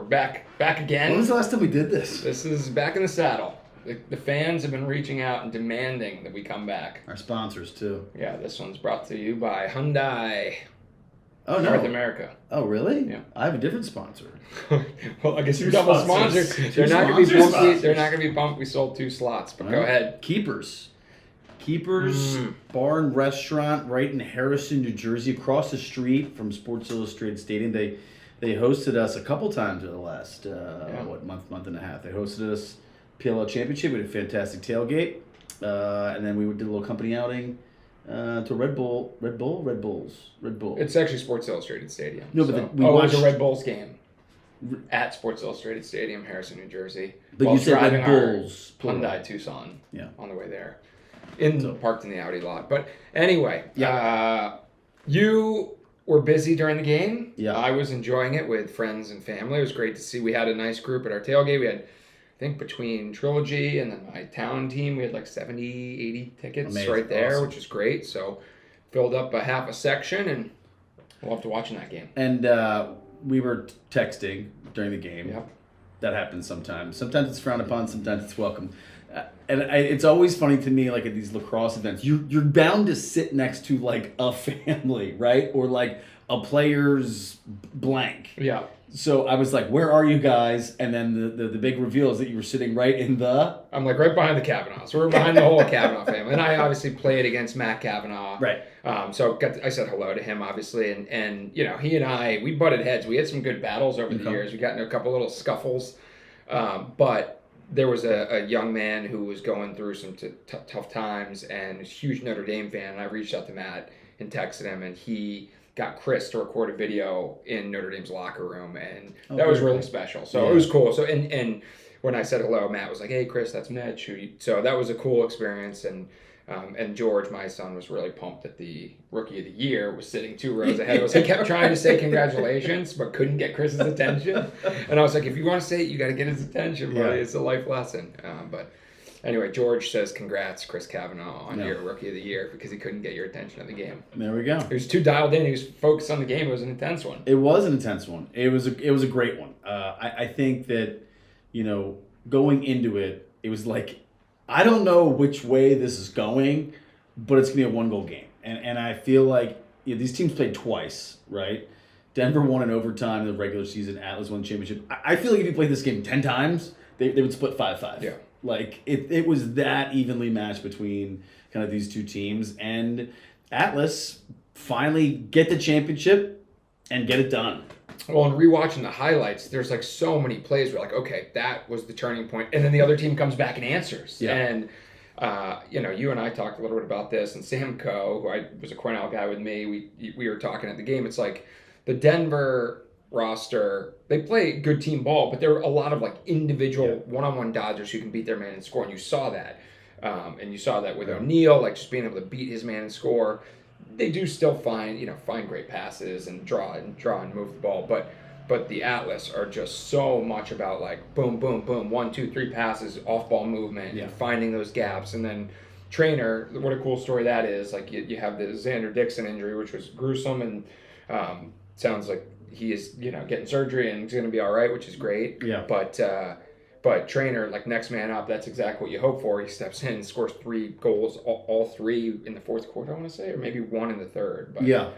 We're back again. When was the last time we did this? This is back in the saddle. The fans have been reaching out and demanding that we come back. Our sponsors, too. Yeah, this one's brought to you by Hyundai. Oh, no. North America. Oh, really? Yeah. I have a different sponsor. Well, I guess you're Two double sponsors. sponsored. Two They're not going to be sponsors. bumped. They're not going to be bumped. We sold 2 slots, but go ahead. Keepers Bar and Restaurant right in Harrison, New Jersey, across the street from Sports Illustrated Stadium. They hosted us a couple times in the last month and a half. They hosted us PLL Championship. We had a fantastic tailgate, and then we did a little company outing to Red Bulls. It's actually Sports Illustrated Stadium. No, but so. we It was watched a Red Bulls game at Sports Illustrated Stadium, Harrison, New Jersey. But while you said driving Red Bulls. our Hyundai Tucson. Yeah. On the way there, parked in the Audi lot. But anyway, you were busy during the game. Yeah. I was enjoying it with friends and family. It was great to see. We had a nice group at our tailgate. We had, I think, between Trilogy and then my town team, we had like 70, 80 tickets. Amazing. Right there, Awesome. which is great. So filled up a half a section and loved watching that game. And we were texting during the game. Yep. That happens sometimes. Sometimes it's frowned upon. Sometimes it's welcome. It's always funny to me, like at these lacrosse events, you're bound to sit next to like a family, right? Or like a player's blank. Yeah. So I was like, "Where are you guys?" And then the big reveal is that you were sitting right in the. I'm like right behind the Kavanaugh. So we're behind the whole Kavanaugh family. And I obviously played against Matt Kavanaugh. Right. So I said hello to him, obviously. And he and I, we butted heads. We had some good battles over the years. We got into a couple little scuffles. But there was a young man who was going through some tough times and was a huge Notre Dame fan. And I reached out to Matt and texted him. And he got Chris to record a video in Notre Dame's locker room, and that was really special. So it was cool. So and when I said hello, Matt was like, "Hey, Chris, that's Mitch." So that was a cool experience, and George, my son, was really pumped that the Rookie of the Year was sitting 2 rows ahead of us. He kept trying to say congratulations, but couldn't get Chris's attention. And I was like, "If you want to say it, you got to get his attention, buddy. It's a life lesson." But anyway, George says, "Congrats, Chris Kavanaugh, on your Rookie of the Year," because he couldn't get your attention at the game. There we go. He was too dialed in. He was focused on the game. It was an intense one. It was an intense one. It was a great one. I think that, going into it, it was like, I don't know which way this is going, but it's going to be a 1-goal game. And I feel like these teams played twice, right? Denver won in overtime in the regular season. Atlas won the championship. I feel like if you played this game 10 times, they would split 5-5. Yeah. Like, it was that evenly matched between kind of these two teams. And Atlas finally get the championship and get it done. Well, and rewatching the highlights, there's like so many plays where like, okay, that was the turning point, and then the other team comes back and answers. Yeah. And you and I talked a little bit about this, and Sam Coe, who was a Cornell guy with me, we were talking at the game. It's like the Denver roster, they play good team ball, but there are a lot of like individual one-on-one dodgers who can beat their man and score, and you saw that. And you saw that with O'Neal, like just being able to beat his man and score. They do still find great passes and draw and move the ball, but the Atlas are just so much about like boom, boom, boom, 1, 2, 3 passes, off ball movement, and finding those gaps. And then Trainer, what a cool story that is. Like you have the Xander DIckson injury, which was gruesome, and sounds like he is getting surgery and he's going to be all right, which is great. Yeah. But Trainer, like next man up, that's exactly what you hope for. He steps in, scores 3 goals, all 3 in the fourth quarter, I want to say, or maybe 1 in the third. But,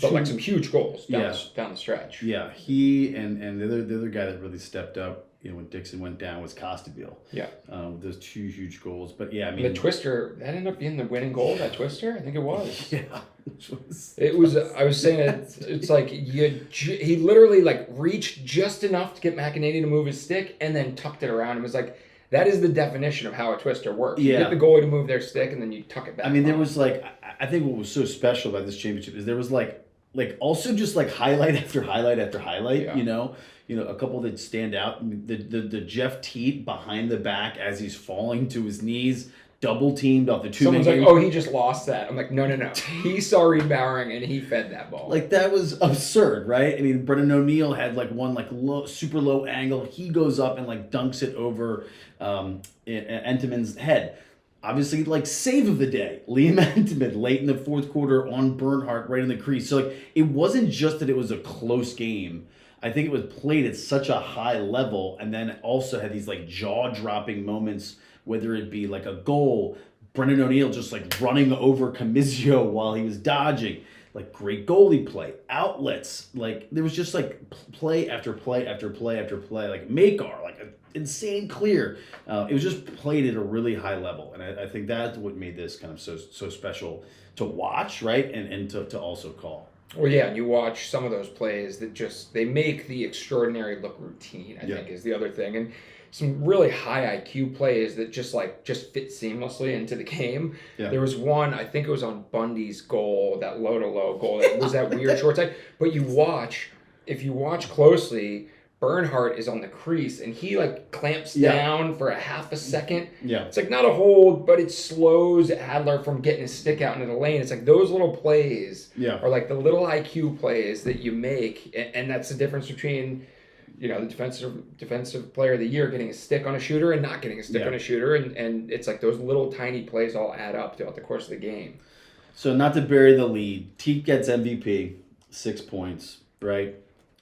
but like some huge goals down the stretch. Yeah, he and the other guy that really stepped up, when DIckson went down, was Costabile. Yeah. Those 2 huge goals. But yeah, I mean, the twister, that ended up being the winning goal. That twister, I think it was. Yeah. It was. I was saying it's like he literally like reached just enough to get McEnany to move his stick, and then tucked it around. It was like, that is the definition of how a twister works. You get the goalie to move their stick, and then you tuck it back. I mean, there was like, I think what was so special about this championship is there was like also just like highlight after highlight after highlight. A couple that stand out. I mean, the Jeff Teat behind the back as he's falling to his knees, double teamed off the 2. Someone's like, "Oh, he just lost that." I'm like, no. He saw Reed Bowering and he fed that ball. Like, that was absurd, right? I mean, Brendan O'Neal had like one like super low angle. He goes up and like dunks it over Entenmann's head. Obviously, like, save of the day, Liam Entenmann late in the fourth quarter on Bernhardt right in the crease. So like, it wasn't just that it was a close game. I think it was played at such a high level, and then also had these like jaw-dropping moments, whether it be like a goal, Brendan O'Neill just like running over Camizio while he was dodging, like great goalie play, outlets, like there was just like play after play after play after play, like Makar, like an insane clear. It was just played at a really high level, and I think that's what made this kind of so special to watch, right, and to also call. Well, yeah, and you watch some of those plays that they make the extraordinary look routine, I think is the other thing. And some really high IQ plays that just fit seamlessly into the game. Yeah. There was one, I think it was on Bundy's goal, that low-to-low goal. It was that weird short side. But if you watch closely, Bernhardt is on the crease, and he like clamps down for a half a second. Yeah. It's like not a hold, but it slows Adler from getting his stick out into the lane. It's like those little plays are like the little IQ plays that you make, and that's the difference between, you know, the defensive player of the year getting a stick on a shooter and not getting a stick on a shooter, and it's like those little tiny plays all add up throughout the course of the game. So not to bury the lead, Teat gets MVP, 6 points, right?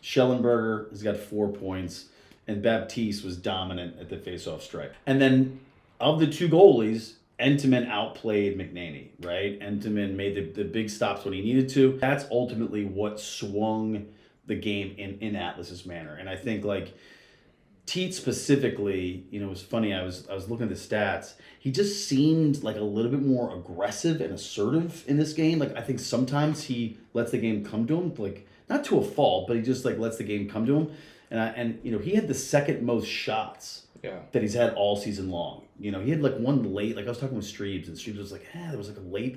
Schellenberger has got 4 points, and Baptiste was dominant at the faceoff strike. And then of the two goalies, Entenmann outplayed McNaney, right? Entenmann made the big stops when he needed to. That's ultimately what swung the game in Atlas's manner. And I think like Teat specifically, you know, it was funny. I was looking at the stats. He just seemed like a little bit more aggressive and assertive in this game. Like I think sometimes he lets the game come to him, like not to a fault, but he just like lets the game come to him. And you know, he had the second most shots that he's had all season long. You know, he had like one late, like I was talking with Streebs, and Streebs was like, there was like a late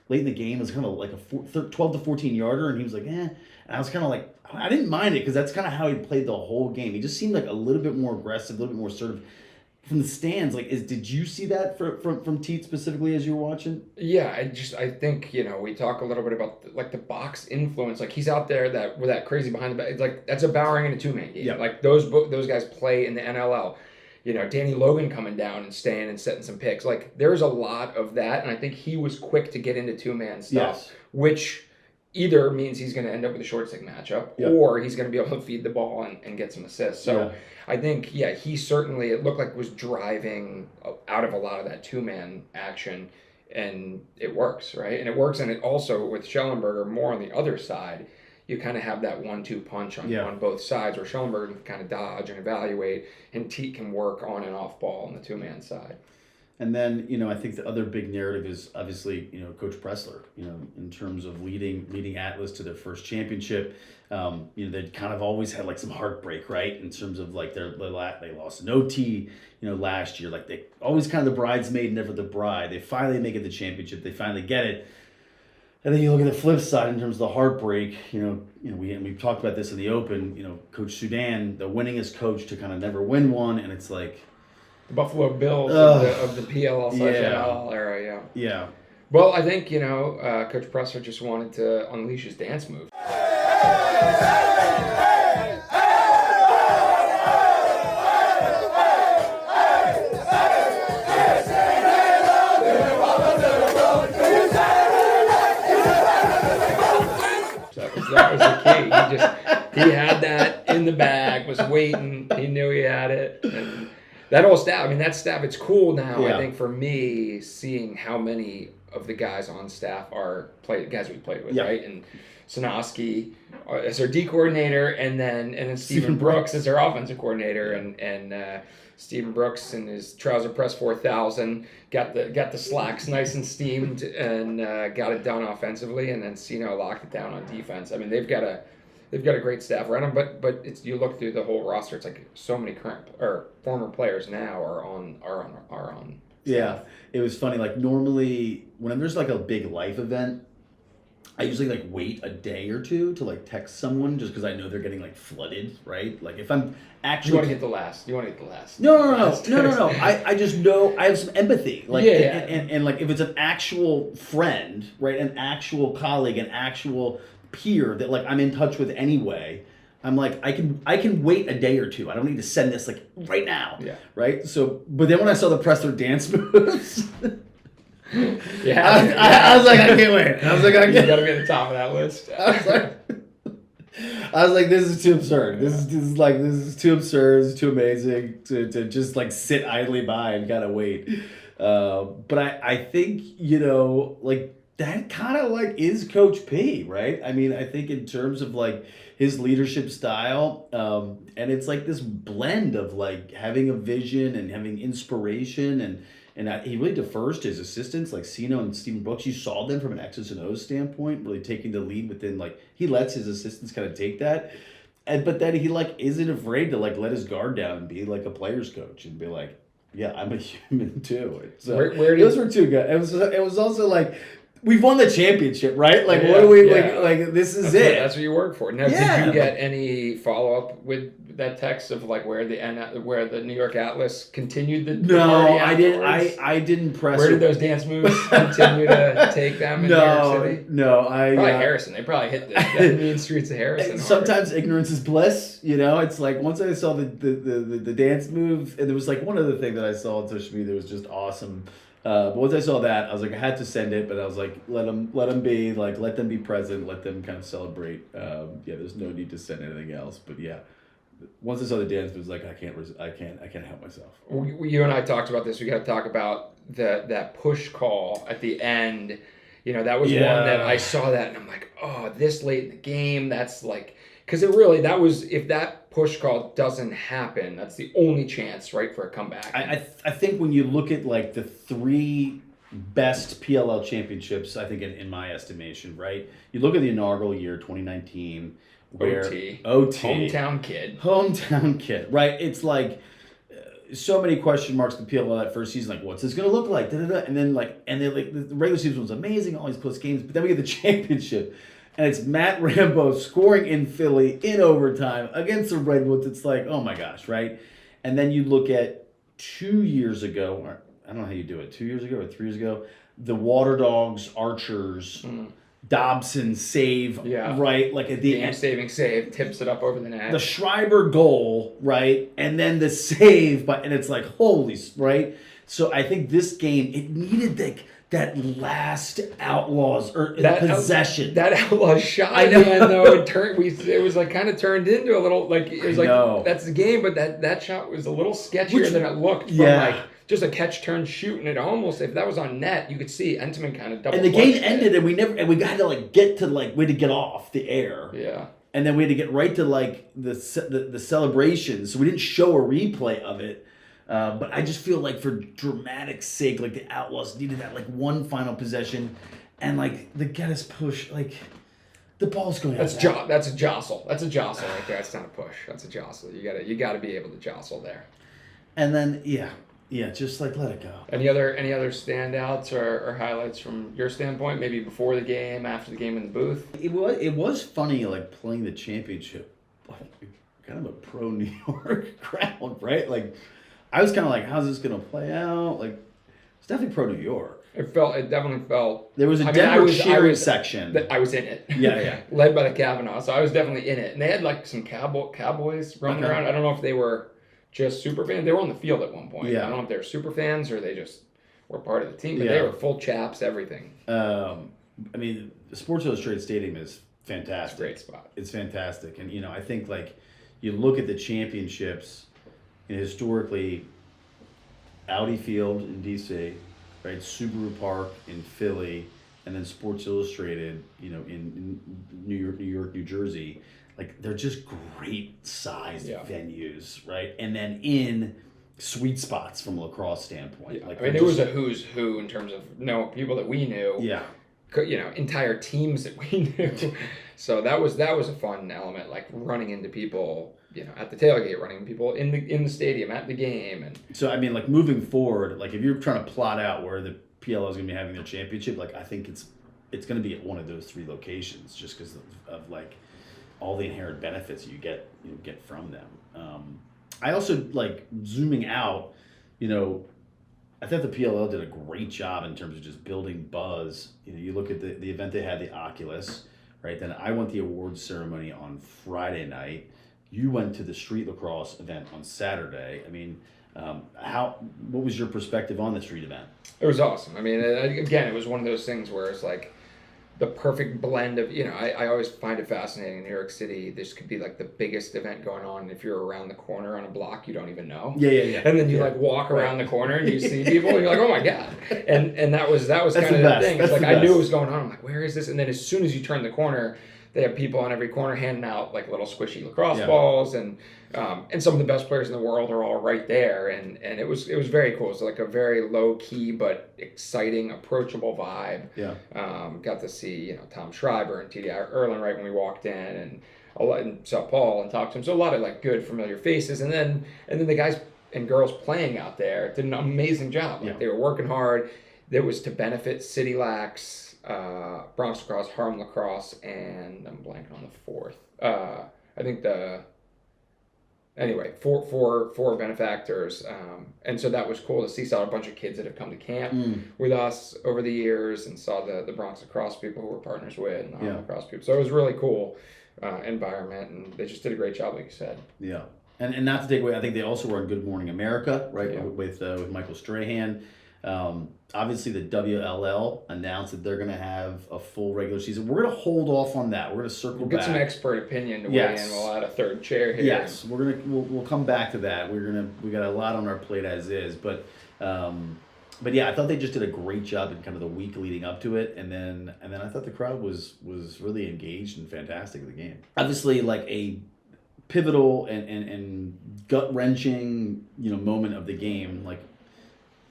in the game. It was kind of like a 12 to 14 yarder, and he was like, And I was kind of like, I didn't mind it because that's kind of how he played the whole game. He just seemed like a little bit more aggressive, a little bit more assertive. From the stands, like, did you see that from Teat specifically as you were watching? Yeah, I think, you know, we talk a little bit about like the box influence. Like he's out there with that crazy behind the back. It's like that's a Bowering in a 2-man game. Yeah. Like those guys play in the NLL. You know, Danny Logan coming down and staying and setting some picks. Like there's a lot of that, and I think he was quick to get into 2-man stuff, which either means he's going to end up with a short stick matchup, or he's going to be able to feed the ball and get some assists. So I think, he certainly, it looked like was driving out of a lot of that 2-man action, and it works, right? And it works, and it also, with Schellenberger, more on the other side, you kind of have that 1-2 punch on both sides, where Schellenberger can kind of dodge and evaluate, and Teat can work on and off ball on the 2-man side. And then, you know, I think the other big narrative is obviously, you know, Coach Pressler, you know, in terms of leading Atlas to their first championship. You know, they'd kind of always had like some heartbreak, right? In terms of like they lost an OT, you know, last year. Like they always kind of the bridesmaid, never the bride. They finally make it the championship. They finally get it. And then you look at the flip side in terms of the heartbreak. You know, we've talked about this in the open. You know, Coach Sudan, the winningest coach to kind of never win one, and it's like. The Buffalo Bills of the PLL/NL era, Yeah. Well, I think, you know, Coach Pressler just wanted to unleash his dance move. That was the key. He had that in the bag, was waiting. He knew he had it. And that whole staff, it's cool now, I think, for me, seeing how many of the guys on staff are guys we played with, right? And Sanoski as our D coordinator, and then Stephen Brooks as our offensive coordinator, and Stephen Brooks in his trouser press 4000 got the slacks nice and steamed, and got it done offensively, and then Sino locked it down on defense. I mean, they've got a great staff around them, but it's, you look through the whole roster, it's like so many current or former players now are on staff. Yeah, it was funny. Like normally, when there's like a big life event, I usually like wait a day or two to like text someone just because I know they're getting like flooded, right? Like if I'm actually, you want to get the last. No. I just know I have some empathy, like and like if it's an actual friend, right, an actual colleague, an actual peer that like I'm in touch with anyway, I'm like I can wait a day or two. I don't need to send this like right now. Yeah. Right. So, but then when I saw the Pressler dance moves, I was like, I can't wait. I was like, you gotta be at the top of that list. I was like, I was like, this is too absurd. This is too absurd. This is too amazing to just like sit idly by and kind of wait. But I think, like that kind of like is Coach P, right? I mean, I think in terms of like his leadership style, and it's like this blend of like having a vision and having inspiration and he really defers to his assistants like Sino and Stephen Brooks. You saw them from an X's and O's standpoint, really taking the lead within like he lets his assistants kind of take that, but then he like isn't afraid to like let his guard down and be like a player's coach and be like, yeah, I'm a human too. So those were too good. It was also like, we've won the championship, right? Like, what do we like? This is it. That's what you work for. Now, did you get any follow up with that text of like where the New York Atlas continued the party I didn't. I didn't press. Where did those dance moves continue to take them in New York City? No, probably Harrison. They probably hit the mean streets of Harrison. Sometimes ignorance is bliss. It's like once I saw the dance move, and there was like one other thing that I saw on social media that was just awesome. But once I saw that, I was like, I had to send it, but I was like, let them be, like, let them be present, let them kind of celebrate. There's no need to send anything else. But yeah, once I saw the dance, it was like, I can't help myself. You and I talked about this. We got to talk about that push call at the end. That was one that I saw that, and I'm like, oh, this late in the game, that's like, because if that push call doesn't happen, that's the only chance, right, for a comeback. I think when you look at like the three best PLL championships, I think in my estimation, right, you look at the inaugural year 2019, where OT hometown kid, right? It's like so many question marks in PLL that first season, like what's this gonna look like? And then the regular season was amazing, all these close games, but then we get the championship. And it's Matt Rambo scoring in Philly in overtime against the Redwoods. It's like, oh my gosh, right? And then you look at 2 years ago, or I don't know how you do it, 2 years ago or 3 years ago, the Water Dogs, Archers, Dobson save, right? Like at the game-saving save, tips it up over the net. The Schreiber goal, right? And then the save, and it's like, holy, right? So I think this game, it needed that last Outlaws or possession. That Outlaws shot, man, though, it was like kind of turned into a little, like, it was like, that's the game, but that shot was a little sketchier than it looked from like just a catch, turn, shoot, and it almost, if that was on net, you could see Entenmann kind of double. And the game ended, and we had to like get to like, we had to get off the air. Yeah. And then we had to get right to like the celebrations, so we didn't show a replay of it. But I just feel like for dramatic sake, like the Outlaws needed that like one final possession, and like the Geddes push, like the ball's going. That's a jostle. That's a jostle right there. That's not a push. That's a jostle. You gotta be able to jostle there. And then just like let it go. Any other standouts or highlights from your standpoint? Maybe before the game, after the game in the booth. It was funny like playing the championship, like kind of a pro New York crowd, right? Like. I was kind of like, how's this going to play out? Like, it's definitely pro New York. It definitely felt. There was a Denver cheering section. I was in it. Yeah. Led by the Kavanaugh, so I was definitely in it. And they had like some cowboys running around. I don't know if they were just super fans. They were on the field at one point. Yeah. I don't know if they were super fans or they just were part of the team, but they were full chaps, everything. I mean, the Sports Illustrated Stadium is fantastic. It's a great spot. It's fantastic. And, I think like you look at the championships. Historically, Audi Field in DC, right? Subaru Park in Philly, and then Sports Illustrated, in New York, New Jersey. Like they're just great sized venues, right? And then in sweet spots from a lacrosse standpoint. Yeah. Like it was a who's who in terms of people that we knew. Yeah. Entire teams that we knew. So that was a fun element, like running into people. At the tailgate, running people in the stadium at the game, and so I mean, like moving forward, like if you're trying to plot out where the PLL is going to be having their championship, like I think it's going to be at one of those three locations, just because of like all the inherent benefits you get from them. I also like zooming out. I thought the PLL did a great job in terms of just building buzz. You look at the event they had, the Oculus, right? Then I went to the awards ceremony on Friday night. You went to the street lacrosse event on Saturday. I mean, what was your perspective on the street event? It was awesome. I mean, again, it was one of those things where it's like the perfect blend of, I always find it fascinating in New York City. This could be like the biggest event going on, and if you're around the corner on a block, you don't even know. Yeah. And then you like walk around the corner and you see people, and you're like, oh my god. And that was kind of the thing. It's like I knew it was going on. I'm like, where is this? And then as soon as you turn the corner, they have people on every corner handing out like little squishy lacrosse balls, and some of the best players in the world are all right there, and it was very cool. It's like a very low key but exciting, approachable vibe. Yeah. Got to see Tom Schreiber and T.D. Erlin right when we walked in, and saw Paul and talked to him. So a lot of like good familiar faces, and then the guys and girls playing out there did an amazing job. Like they were working hard. It was to benefit City Lax, Bronx Lacrosse, Harlem Lacrosse, and I'm blanking on the fourth. I think four benefactors, and so that was cool to see. Saw a bunch of kids that have come to camp with us over the years, and saw the Bronx Lacrosse people who we're partners with, and the Harlem Lacrosse people. So it was really cool environment, and they just did a great job, like you said. Yeah, and not to take away, I think they also were on Good Morning America, right, with Michael Strahan. Obviously, the WLL announced that they're going to have a full regular season. We're going to hold off on that. We're going to circle back. Get some expert opinion to weigh in. We'll add a third chair here. Yes, we'll come back to that. We got a lot on our plate as is, but yeah, I thought they just did a great job in kind of the week leading up to it, and then I thought the crowd was really engaged and fantastic with the game. Obviously, like a pivotal and gut wrenching moment of the game, like.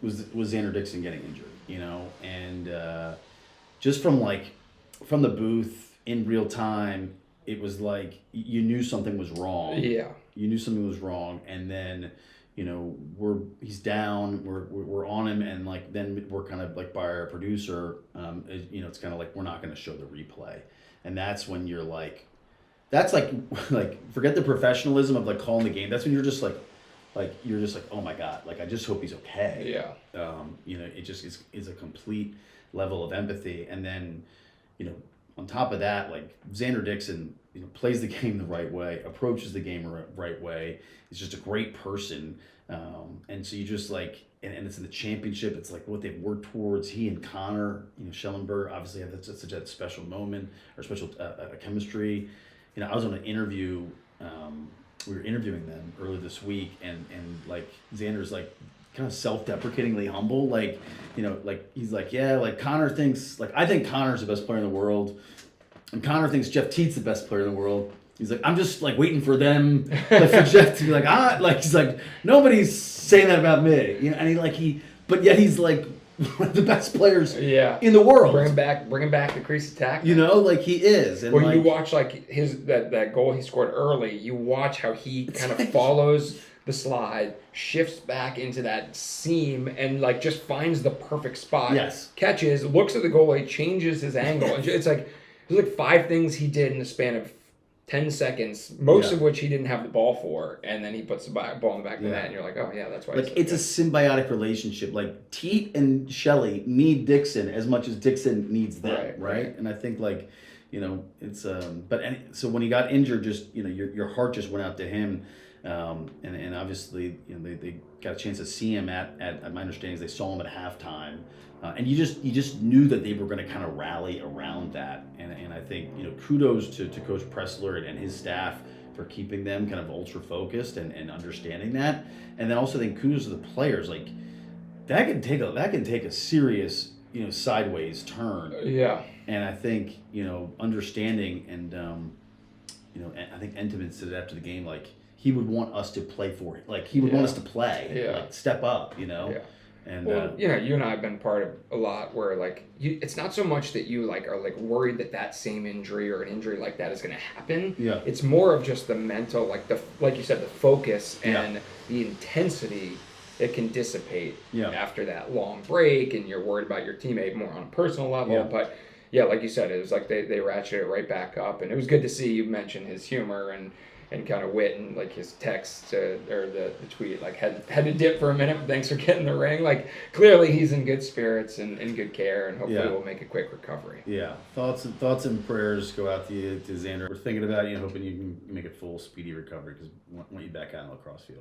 Was Xander DIckson getting injured, and just from the booth in real time, it was like you knew something was wrong. Yeah, you knew something was wrong, and then he's down, we're on him, and like then we're kind of like by our producer, it's kind of like we're not going to show the replay, and that's when you're like, that's like forget the professionalism of like calling the game. That's when you're just like. You're just like, oh my god, like I just hope he's okay. Yeah. It just is a complete level of empathy, and then, on top of that, like Xander DIckson, plays the game the right way, approaches the game the right way. He's just a great person, and so you just like, and it's in the championship. It's like what they've worked towards. He and Connor, Schellenberg, obviously have such a special moment or special chemistry. I was on an interview. We were interviewing them earlier this week, and like Xander's like kind of self-deprecatingly humble, like he's like, yeah, like Connor thinks, like I think Connor's the best player in the world, and Connor thinks Jeff Teet's the best player in the world. He's like, I'm just like waiting for them, like for Jeff to be like, he's like, nobody's saying that about me, and but yet he's like one of the best players in the world. Bring him back the crease attack. Like he is. And you watch like his that goal he scored early, you watch how he kind of follows the slide, shifts back into that seam, and like just finds the perfect spot. Yes. Catches, looks at the goalie, changes his angle. It's like there's like 5 things he did in the span of 10 seconds, most of which he didn't have the ball for, and then he puts the ball in the back of the net, and you're like, oh yeah, that's why. Like it's a symbiotic relationship. Like Teet and Shelley need DIckson as much as DIckson needs them, right? And I think like, it's so when he got injured, just your heart just went out to him, and obviously they got a chance to see him at my understanding is they saw him at halftime. And you just knew that they were going to kind of rally around that, and I think kudos to Coach Pressler and his staff for keeping them kind of ultra focused and understanding that, and then also think kudos to the players, like that can take a serious sideways turn. Yeah. And I think understanding and I think Entenmann said it after the game, like he would want us to play for it, like he would want us to play, like step up, Yeah. And you and I have been part of a lot where like it's not so much that you like are like worried that same injury or an injury like that is going to happen. Yeah. It's more of just the mental, like you said, the focus and the intensity that can dissipate after that long break, and you're worried about your teammate more on a personal level. Yeah. But yeah, like you said, it was like they ratcheted it right back up, and it was good to see you mention his humor and kind of wit, and like his text or the tweet, like had to dip for a minute. Thanks for getting the ring. Like clearly he's in good spirits and in good care, and hopefully we'll make a quick recovery. Yeah, thoughts and prayers go out to you, to Xander. We're thinking about you, hoping you can make a full, speedy recovery because we want you back out on the lacrosse field.